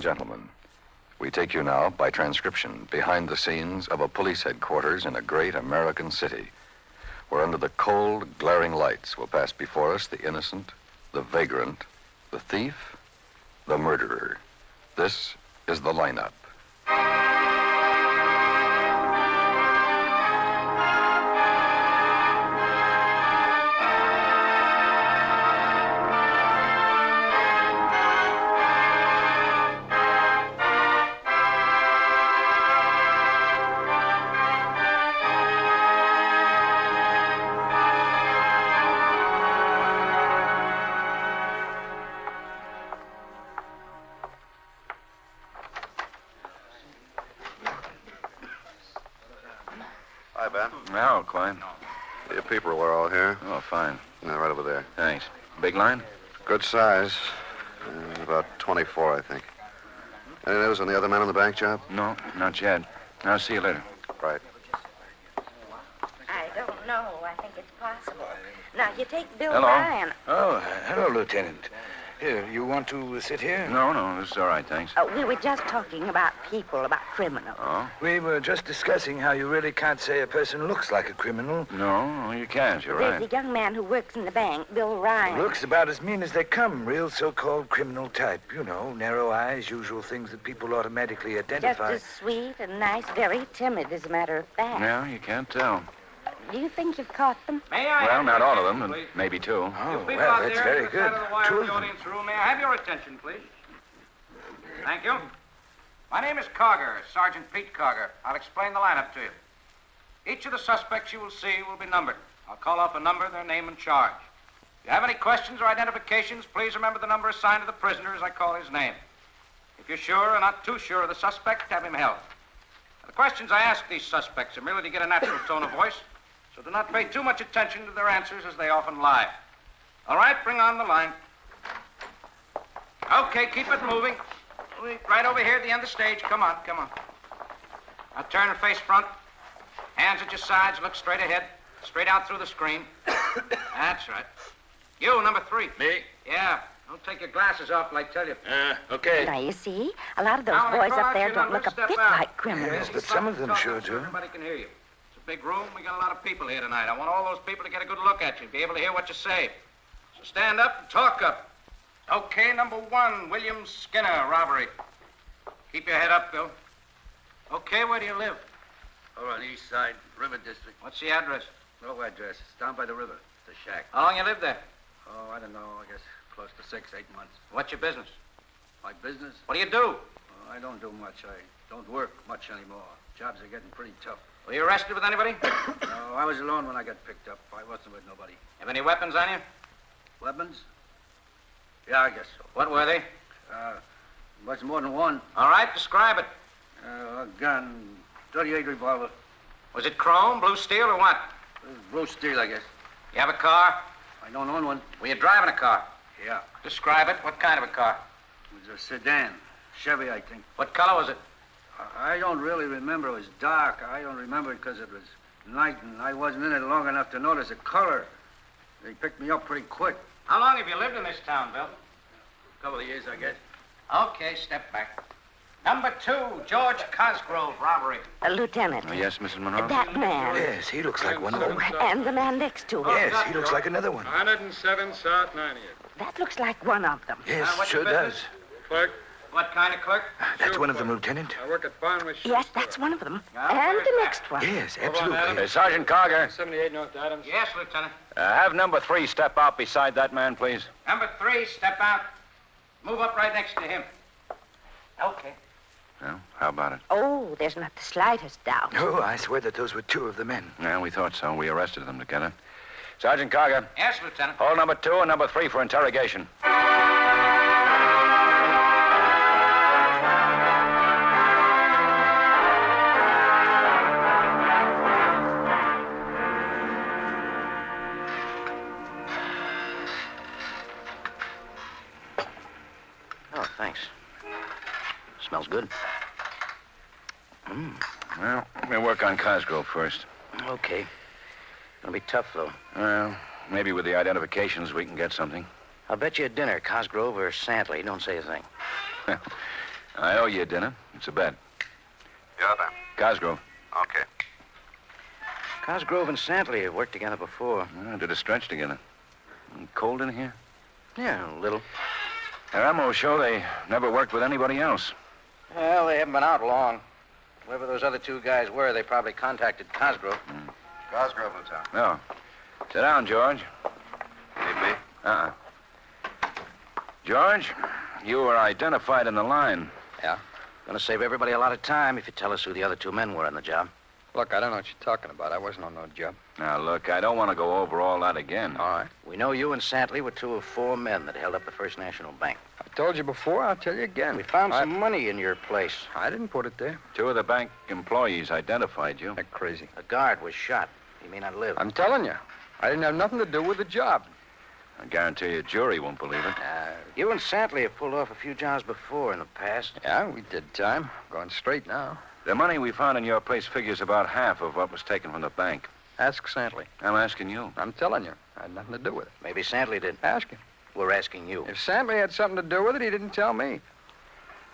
gentlemen, we take you now by transcription behind the scenes of a police headquarters in a great American city, where under the cold, glaring lights will pass before us the innocent, the vagrant, the thief, the murderer. This is the lineup. Hi, Ben. Now, Klein. Your people are all here. Oh, fine. Yeah, right over there. Thanks. Big line? Good size. About 24, I think. Any news on the other men on the bank job? No, not yet. I'll see you later. Right. I don't know. I think it's possible. Now, you take Bill Hello. Ryan. Oh, hello, Lieutenant. Here, you want to sit here? No, this is all right, thanks. We were just talking about people, about criminals. Oh? We were just discussing how you really can't say a person looks like a criminal. No, you can't. You're There's right. the young man who works in the bank, Bill Ryan. Looks about as mean as they come. Real so-called criminal type. You know, narrow eyes, usual things that people automatically Just identify. as sweet and nice, very timid, as a matter of fact. Yeah, you can't tell. Do you think you've caught them? May I Well, have not your all of attention, them, please? and maybe two. Oh, People well, out that's there very at the good. side of the wire Two in of the them. audience room. May I have your attention, please? Thank you. My name is Carger, Sergeant Pete Carger. I'll explain the lineup to you. Each of the suspects you will see will be numbered. I'll call off a number, their name, and charge. If you have any questions or identifications, please remember the number assigned to the prisoner as I call his name. If you're sure or not too sure of the suspect, have him held. Now, the questions I ask these suspects are merely to get a natural tone of voice, so do not pay too much attention to their answers as they often lie. All right, bring on the line. Okay, keep it moving. Right over here at the end of the stage. Come on. Now turn and face front. Hands at your sides, look straight ahead. Straight out through the screen. That's right. You, number 3. Me? Yeah. Don't take your glasses off till I tell you. Okay. Now, you see, a lot of those Now, when I boys call up out there your don't number, look a step bit out. like criminals. Yes, but some of them sure So do. everybody can hear you. It's a big room. We got a lot of people here tonight. I want all those people to get a good look at you, be able to hear what you say. So stand up and talk up. Okay, number 1, William Skinner, robbery. Keep your head up, Bill. Okay, where do you live? Over on the east side, River District. What's the address? No address. It's down by the river. It's a shack. How long you lived there? Oh, I don't know. I guess close to 6, 8 months. What's your business? My business? What do you do? Oh, I don't do much. I don't work much anymore. Jobs are getting pretty tough. Were you arrested with anybody? No, I was alone when I got picked up. I wasn't with nobody. Have any weapons on you? Weapons? Yeah, I guess so. What were they? Much more than one. All right, describe it. A gun, 38 revolver. Was it chrome, blue steel, or what? Blue steel, I guess. You have a car? I don't own one. Were you driving a car? Yeah. Describe it. What kind of a car? It was a sedan. Chevy, I think. What color was it? I don't really remember. It was dark. I don't remember it because it was night and I wasn't in it long enough to notice the color. They picked me up pretty quick. How long have you lived in this town, Bill? A couple of years, I guess. Okay, step back. Number 2, George Cosgrove, robbery. Lieutenant. Yes, Mrs. Monroe? That man. Yes, he looks like one of them. And the man next to him. Yes, he looks like another one. 107 South 90th. That looks like one of them. Yes, what's your sure does. business? Clerk, What kind of clerk? That's one of them, Lieutenant. I work at Barnwell Shoe Yes, Store. that's one of them. Yeah, And where's the that? next one. Yes, Over on absolutely. Adams. Sergeant Carger, 78 North Adams. Yes, Lieutenant. have number 3 step out beside that man, please. Number 3, step out. Move up right next to him. Okay. Well, how about it? Oh, there's not the slightest doubt. Oh, I swear that those were 2 of the men. Yeah, we thought so. We arrested them together. Sergeant Carger, Yes, Lieutenant. hold number 2 and number 3 for interrogation. Oh, thanks. Smells good. Well, we'll work on Cosgrove first. Okay. Gonna be tough, though. Well, maybe with the identifications we can get something. I'll bet you a dinner, Cosgrove or Santley. Don't say a thing. I owe you a dinner. It's a bet. Yeah, then. Cosgrove. Okay. Cosgrove and Santley have worked together before. Did a stretch together. Cold in here? Yeah, a little. Their ammo show they never worked with anybody else. Well, they haven't been out long. Whoever those other two guys were, they probably contacted Cosgrove. Cosgrove, Lieutenant. No. Sit down, George. Need me? Uh-uh. George, you were identified in the line. Yeah? Gonna save everybody a lot of time if you tell us who the other two men were on the job. Look, I don't know what you're talking about. I wasn't on no job. Now, look, I don't want to go over all that again. All right. We know you and Santley were two of four men that held up the First National Bank. I told you before. I'll tell you again. We found some money in your place. I didn't put it there. Two of the bank employees identified you. They're crazy. A guard was shot. He may not live. I'm telling you. I didn't have nothing to do with the job. I guarantee you a jury won't believe it. You and Santley have pulled off a few jobs before in the past. Yeah, we did time. Going straight now. The money we found in your place figures about half of what was taken from the bank. Ask Santley. I'm asking you. I'm telling you. I had nothing to do with it. Maybe Santley did. Ask him. We're asking you. If Santley had something to do with it, he didn't tell me.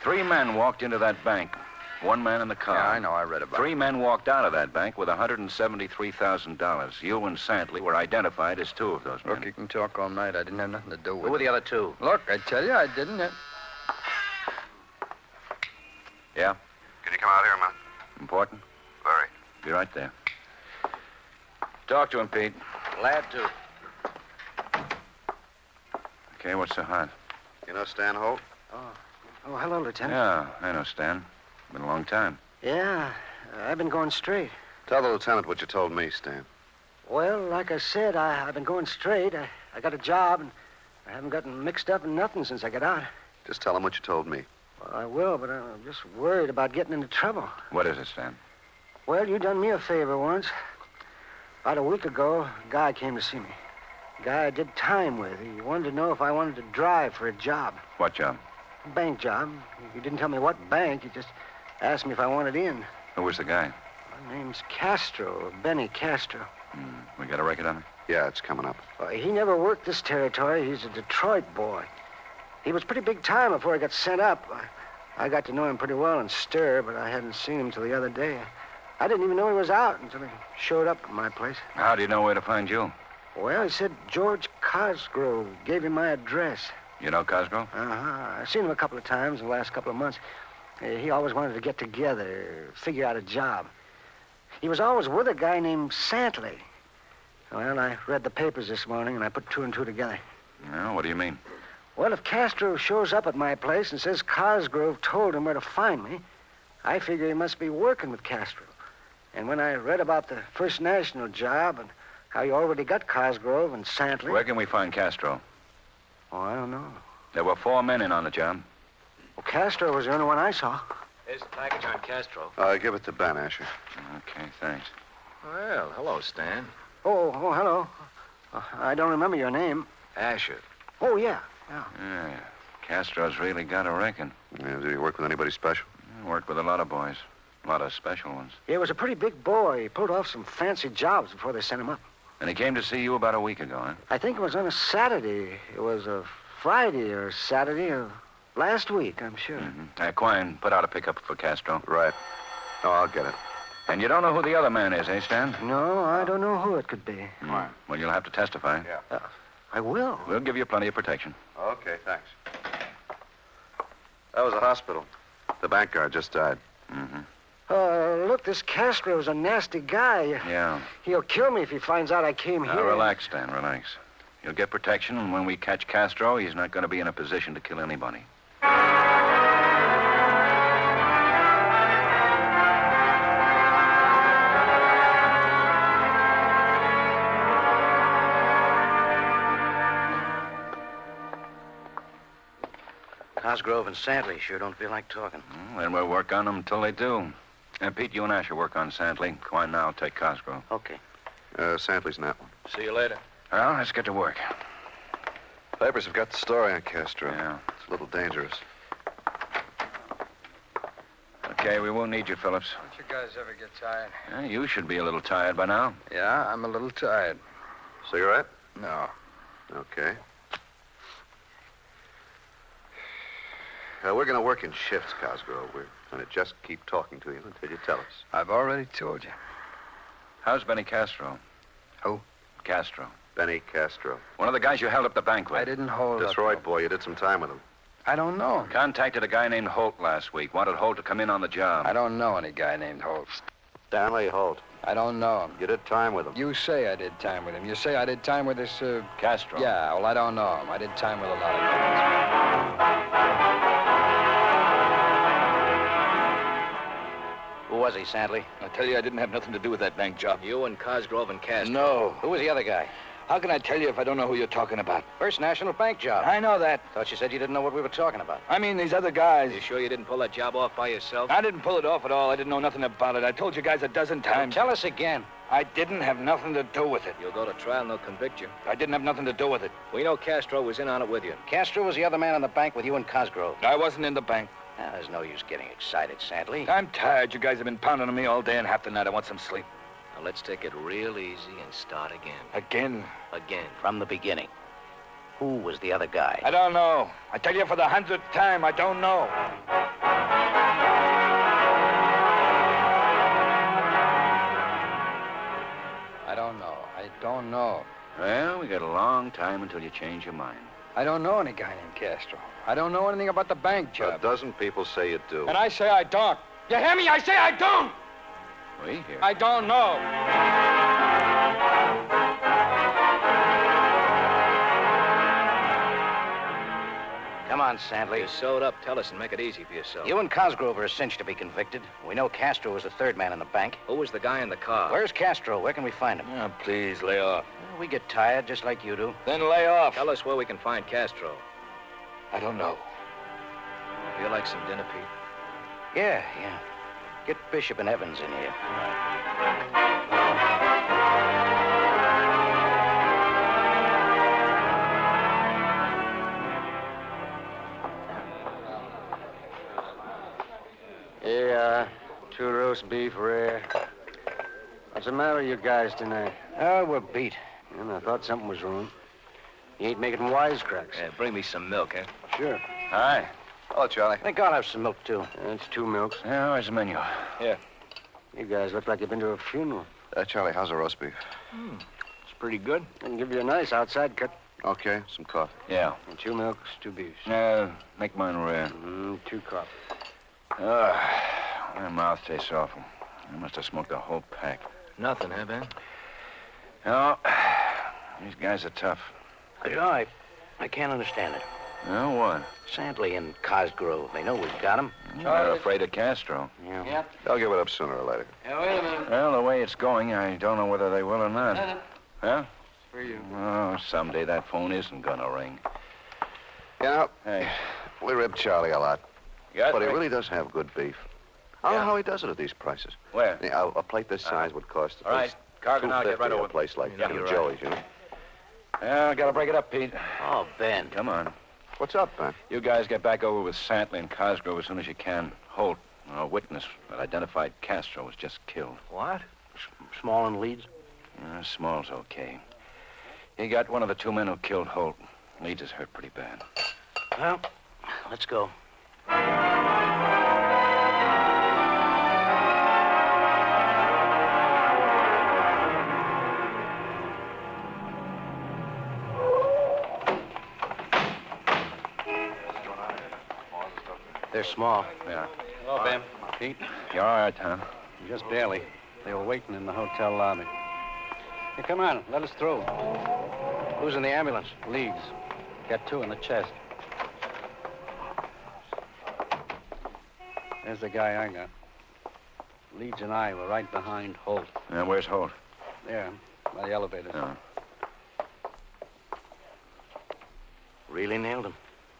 3 men walked into that bank. 1 man in the car. Yeah, I know. I read about 3 men walked out of that bank with $173,000. You and Santley were identified as 2 of those it. men. Look, you can talk all night. I didn't have nothing to do with Who were it. the other two? Look, I tell you, I didn't. Yeah? Can you come out here, man? Important? Very. Be right there. Talk to him, Pete. Glad to. Okay, what's so hot? You know Stan Holt? Oh, hello, Lieutenant. Yeah, I know Stan. Been a long time. Yeah, I've been going straight. Tell the lieutenant what you told me, Stan. Well, like I said, I've been going straight. I got a job, and I haven't gotten mixed up in nothing since I got out. Just tell him what you told me. Well, I will, but I'm just worried about getting into trouble. What is it, Stan? Well, you done me a favor once. About a week ago, a guy came to see me. A guy I did time with. He wanted to know if I wanted to drive for a job. What job? A bank job. He didn't tell me what bank. He just asked me if I wanted in. Who was the guy? My name's Kastro, Benny Kastro. We got a record on him? Yeah, it's coming up. He never worked this territory. He's a Detroit boy. He was pretty big time before he got sent up. I got to know him pretty well in stir, but I hadn't seen him till the other day. I didn't even know he was out until he showed up at my place. How do you know where to find you? Well, he said George Cosgrove gave him my address. You know Cosgrove? I've seen him a couple of times in the last couple of months. He always wanted to get together, figure out a job. He was always with a guy named Santley. Well, I read the papers this morning, and I put 2 and 2 together. No, what do you mean? Well, if Kastro shows up at my place and says Cosgrove told him where to find me, I figure he must be working with Kastro. And when I read about the First National job and how you already got Cosgrove and Santley... Where can we find Castro? Oh, I don't know. There were 4 men in on the job. Well, Kastro was the only one I saw. Here's the package on Kastro. Give it to Ben, Asher. Okay, thanks. Well, hello, Stan. Oh, hello. I don't remember your name. Asher. Oh, yeah. Yeah, Castro's really got a reckon. Yeah, did he work with anybody special? Worked with a lot of boys. A lot of special ones. He was a pretty big boy. He pulled off some fancy jobs before they sent him up. And he came to see you about a week ago, huh? I think it was on a Saturday. It was a Friday or Saturday of last week, I'm sure. Quine, put out a pickup for Castro. Right. Oh, I'll get it. And you don't know who the other man is, eh, Stan? No, I don't know who it could be. Right. Well, you'll have to testify. Yeah. I will. We'll give you plenty of protection. Okay, thanks. That was a hospital. The bank guard just died. Look, this Castro's a nasty guy. Yeah. He'll kill me if he finds out I came here. Relax, Stan, relax. You'll get protection, and when we catch Kastro, he's not going to be in a position to kill anybody. Cosgrove and Santley sure don't feel like talking. Then we'll work on them until they do. And Pete, you and Asher work on Santley. Quine now, take Cosgrove. Okay. Santley's in that one. See you later. Well, let's get to work. Papers have got the story on Kastro. Yeah. It's a little dangerous. Okay, we won't need you, Phillips. Don't you guys ever get tired? You should be a little tired by now. Yeah, I'm a little tired. Cigarette? No. Okay. We're going to work in shifts, Cosgrove. We're going to just keep talking to you until you tell us. I've already told you. How's Benny Kastro? Who? Kastro. Benny Kastro. One of the guys you held up the bank with. I didn't hold up. Detroit boy, you did some time with him. I don't know him. Contacted a guy named Holt last week. Wanted Holt to come in on the job. I don't know any guy named Holt. Stanley Holt. I don't know him. You did time with him. You say I did time with him. You say I did time with this, Kastro. Yeah, well, I don't know him. I did time with a lot of guys. Who was he, Santley? I tell you, I didn't have nothing to do with that bank job. You and Cosgrove and Kastro. No. Who was the other guy? How can I tell you if I don't know who you're talking about? First National Bank job. I know that. Thought you said you didn't know what we were talking about. I mean, these other guys. You sure you didn't pull that job off by yourself? I didn't pull it off at all. I didn't know nothing about it. I told you guys a dozen times. Tell us again. I didn't have nothing to do with it. You'll go to trial and they'll convict you. I didn't have nothing to do with it. We know Kastro was in on it with you. Kastro was the other man in the bank with you and Cosgrove. I wasn't in the bank. Now, there's no use getting excited, Santley. I'm tired. You guys have been pounding on me all day and half the night. I want some sleep. Now, let's take it real easy and start again. Again? Again. From the beginning. Who was the other guy? I don't know. I tell you for the 100th time, I don't know. I don't know. I don't know. Well, we got a long time until you change your mind. I don't know any guy named Kastro. I don't know anything about the bank A job. dozen people say you do. And I say I don't. You hear me? I say I don't! We hear. I don't know. Come on, Santley. You sew it up, tell us, and make it easy for yourself. You and Cosgrove are a cinch to be convicted. We know Kastro was the third man in the bank. Who was the guy in the car? Where's Kastro? Where can we find him? Oh, please, lay off. Well, we get tired, just like you do. Then lay off. Tell us where we can find Kastro. I don't know. Feel like some dinner, Pete? Yeah. Get Bishop and Evans in here. Yeah, 2 roast beef rare. What's the matter with you guys tonight? Oh, we're beat. And I thought something was wrong. You ain't making wisecracks. Yeah, bring me some milk, eh? Sure. Hi. Hello, Charlie. I think I'll have some milk, too. It's 2 milks. Yeah, where's the menu? You guys look like you've been to a funeral. Charlie, how's the roast beef? It's pretty good. I can give you a nice outside cut. Okay, some coffee. Yeah. And 2 milks, 2 beefs. Make mine rare. 2 coffee. My mouth tastes awful. I must have smoked a whole pack. Nothing, huh, Ben? No, these guys are tough. I can't understand it. No, what? Santley and Cosgrove, they know we've got him. They're afraid of Castro. Yeah. They'll give it up sooner or later. Wait a minute. Well, the way it's going, I don't know whether they will or not. Huh? For you. Oh, someday that phone isn't gonna ring. You know, Hey, we ribbed Charlie a lot, you got but he me? really does have good beef. I don't Yeah. know how he does it at these prices. Where? Yeah, a plate this size would cost All right, Cargo, now get right $2.50 over. a place like Yeah, King you're Joey's, you know. Yeah, I gotta break it up, Pete. Oh, Ben. Come on. What's up, Ben? You guys get back over with Santley and Cosgrove as soon as you can. Holt, a witness that identified Kastro, was just killed. What? Small and Leeds? Small's okay. He got one of the 2 men who killed Holt. Leeds is hurt pretty bad. Well, let's go. They're small. Yeah. Hello, Ben. Pete, you all right, huh? Just barely. They were waiting in the hotel lobby. Hey, come on, let us through. Who's in the ambulance? Leeds. Got 2 in the chest. There's the guy I got. Leeds and I were right behind Holt. Where's Holt? There, by the elevator. Oh. Really nailed him.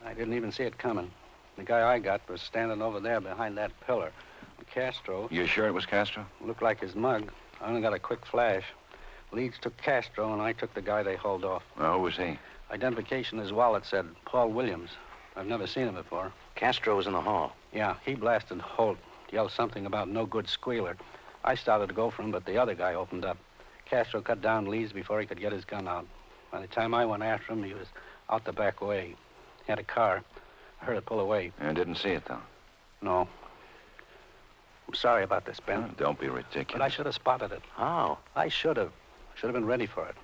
I didn't even see it coming. The guy I got was standing over there behind that pillar. Castro You sure it was Castro? looked like his mug. I only got a quick flash. Leeds took Castro, and I took the guy they hauled off. Well, who was he? Identification in his wallet said Paul Williams. I've never seen him before. Castro was in the hall. Yeah, he blasted Holt. Yelled something about no good squealer. I started to go for him, but the other guy opened up. Castro cut down Leeds before he could get his gun out. By the time I went after him, he was out the back way. He had a car. Heard it pull away. I didn't see it, though. No. I'm sorry about this, Ben. Oh, don't be ridiculous. But I should have spotted it. How? I should have. Should have been ready for it.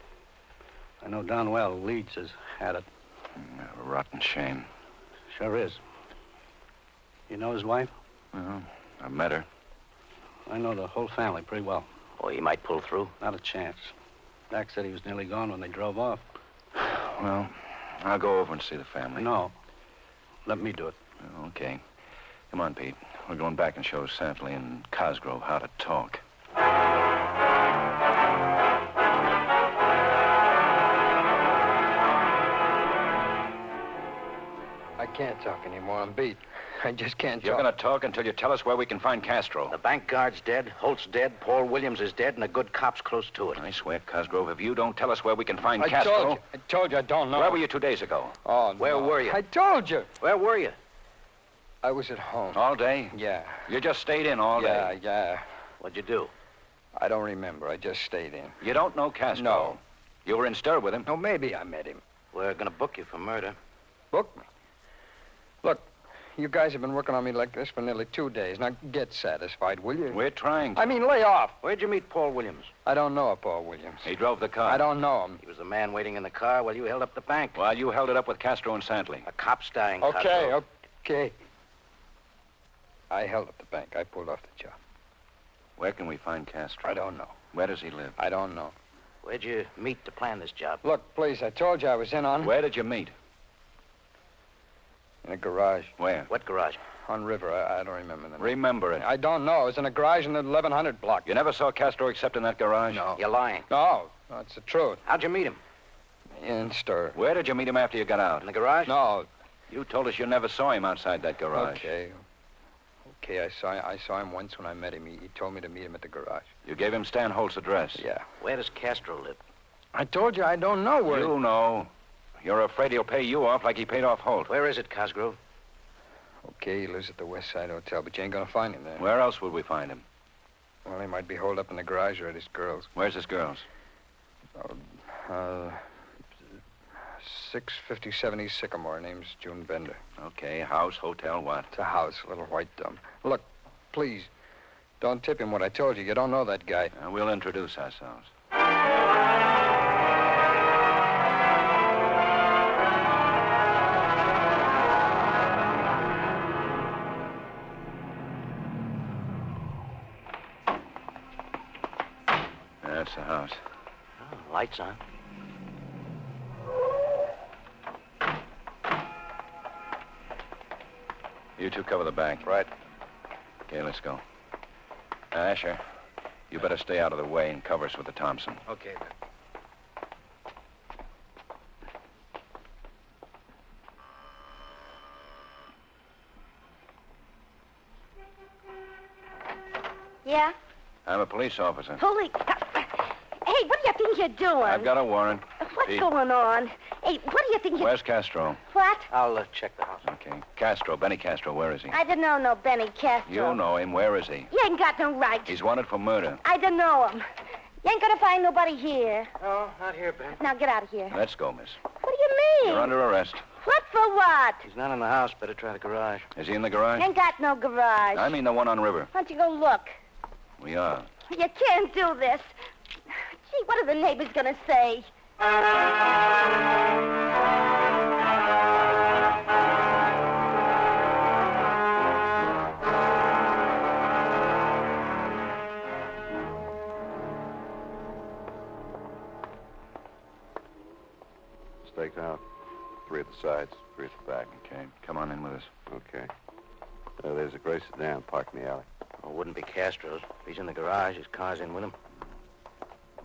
I know darn well Leeds has had it. A rotten shame. Sure is. You know his wife? Well, I met her. I know the whole family pretty well. Oh, he might pull through. Not a chance. Doc said he was nearly gone when they drove off. Well, I'll go over and see the family. No. Let me do it. Okay. Come on, Pete. We're going back and show Santley and Cosgrove how to talk. I can't talk anymore. I'm beat. I just can't You're talk. going to talk until you tell us where we can find Castro. The bank guard's dead, Holt's dead, Paul Williams is dead, and a good cop's close to it. I swear, Cosgrove, if you don't tell us where we can find I Castro... told you I don't know. Where were you 2 days ago? Oh, Where no. were you? I told you. Where were you? I was at home. All day? Yeah. You just stayed in all day? Yeah. What'd you do? I don't remember. I just stayed in. You don't know Castro? No. You were in stir with him? No, maybe I met him. We're gonna book you for murder. Book me. Look, you guys have been working on me like this for nearly 2 days. Now, get satisfied, will you? We're trying to. I mean, lay off. Where'd you meet Paul Williams? I don't know a Paul Williams. He drove the car. I don't know him. He was the man waiting in the car while you held up the bank. While you held it up with Castro and Santley. A cop's dying, Okay, Cosgrove. okay. I held up the bank. I pulled off the job. Where can we find Castro? I don't know. Where does he live? I don't know. Where'd you meet to plan this job? Look, please, I told you I was in on... Where did you meet? In a garage. Where? What garage? On River. I don't remember the name. Remember it. I don't know. It was in a garage in the 1100 block. You never saw Castro except in that garage? No. You're lying. No, it's the truth. How'd you meet him? In stir. Where did you meet him after you got out? In the garage? No. You told us you never saw him outside that garage. Okay, I saw him once when I met him. He told me to meet him at the garage. You gave him Stan Holt's address? Yeah. Where does Castro live? I told you I don't know where... You know. You're afraid he'll pay you off like he paid off Holt. Where is it, Cosgrove? Okay, he lives at the West Side Hotel, but you ain't gonna find him there. Where else would we find him? Well, he might be holed up in the garage or at his girl's. Where's his girl's? 657 East Sycamore. Name's June Bender. Okay, house, hotel, what? It's a house, a little white dome. Look, please, don't tip him what I told you. You don't know that guy. We'll introduce ourselves. That's the house. Oh, lights on. You two cover the back. Right. Okay, let's go. Asher, you better stay out of the way and cover us with the Thompson. Okay, then. Yeah? I'm a police officer. Holy... Hey, what do you think you're doing? I've got a warrant. What's Pete. going on? Hey, what do you think you're... Where's Castro? What? I'll check the house. Okay. Castro, Benny Castro, where is he? I don't know no Benny Kastro. You know him. Where is he? You ain't got no right. He's wanted for murder. I don't know him. You ain't gonna find nobody here. No, not here, Ben. Now get out of here. Let's go, miss. What do you mean? You're under arrest. What for what? He's not in the house. Better try the garage. Is he in the garage? You ain't got no garage. I mean the one on River. Why don't you go look? We are. You can't do this. Gee, what are the neighbors gonna say? Staked out. 3 at the sides, 3 at the back. Okay, come on in with us. Okay. There's a gray sedan parked in the alley. Oh, it wouldn't be Castro's. If he's in the garage, his car's in with him.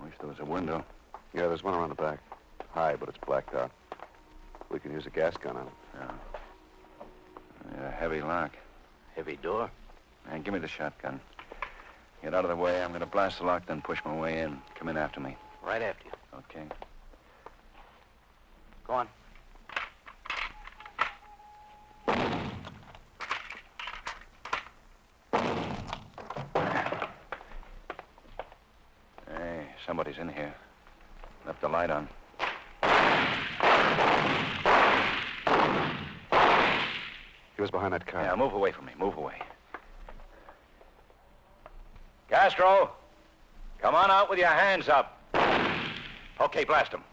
Wish there was a window. Yeah, there's one around the back. High, but it's blacked out. We can use a gas gun on it. Yeah, heavy lock. Heavy door. And give me the shotgun. Get out of the way. I'm going to blast the lock, then push my way in. Come in after me. Right after you. Okay. Go on. Hey, somebody's in here. Left the light on. He was behind that car. Yeah, move away from me. Move away. Kastro, come on out with your hands up. Okay, blast him.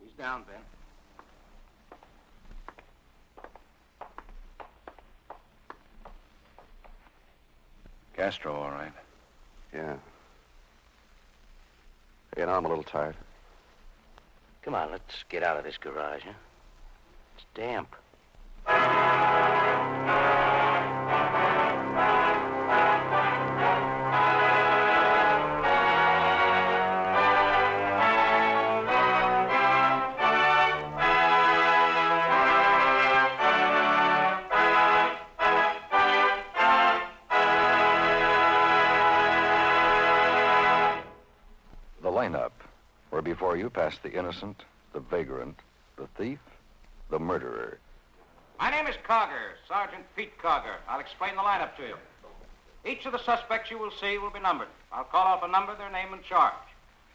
He's down, Ben. Kastro, all right. Yeah. You know, I'm a little tired. Come on, let's get out of this garage, huh? It's damp. The lineup, where before you pass the innocent, the vagrant, the thief, the murderer. My name is Cogger, Sergeant Pete Cogger. I'll explain the lineup to you. Each of the suspects you will see will be numbered. I'll call off a number, their name, and charge.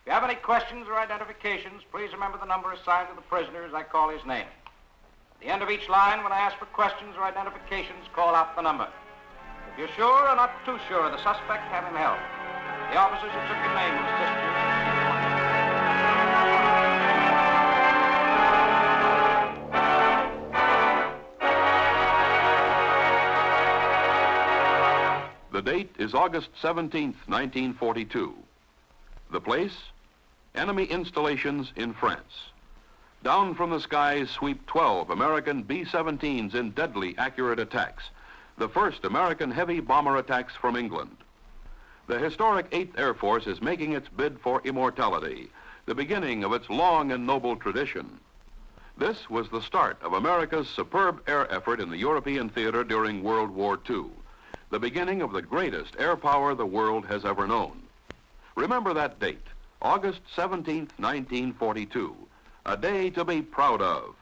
If you have any questions or identifications, please remember the number assigned to the prisoner as I call his name. At the end of each line, when I ask for questions or identifications, call out the number. If you're sure or not too sure, the suspect, have him held. The officers who took your name will assist you. The date is August 17th, 1942. The place? Enemy installations in France. Down from the skies sweep 12 American B-17s in deadly accurate attacks. The first American heavy bomber attacks from England. The historic 8th Air Force is making its bid for immortality, the beginning of its long and noble tradition. This was the start of America's superb air effort in the European theater during World War II, the beginning of the greatest air power the world has ever known. Remember that date, August 17th, 1942, a day to be proud of,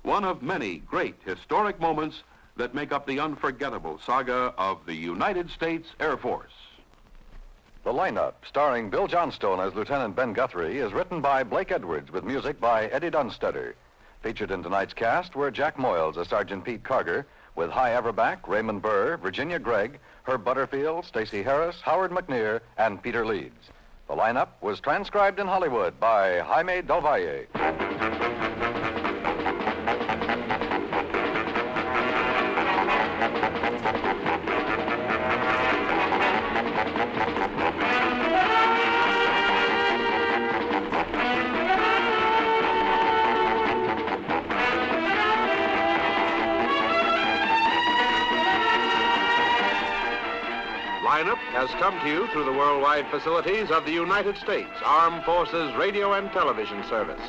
one of many great historic moments that make up the unforgettable saga of the United States Air Force. The lineup, starring Bill Johnstone as Lieutenant Ben Guthrie, is written by Blake Edwards with music by Eddie Dunstetter. Featured in tonight's cast were Jack Moyles as Sergeant Pete Carger, with Hy Everback, Raymond Burr, Virginia Gregg, Herb Butterfield, Stacey Harris, Howard McNear, and Peter Leeds. The lineup was transcribed in Hollywood by Jaime Del Valle. Lineup has come to you through the worldwide facilities of the United States Armed Forces Radio and Television Service.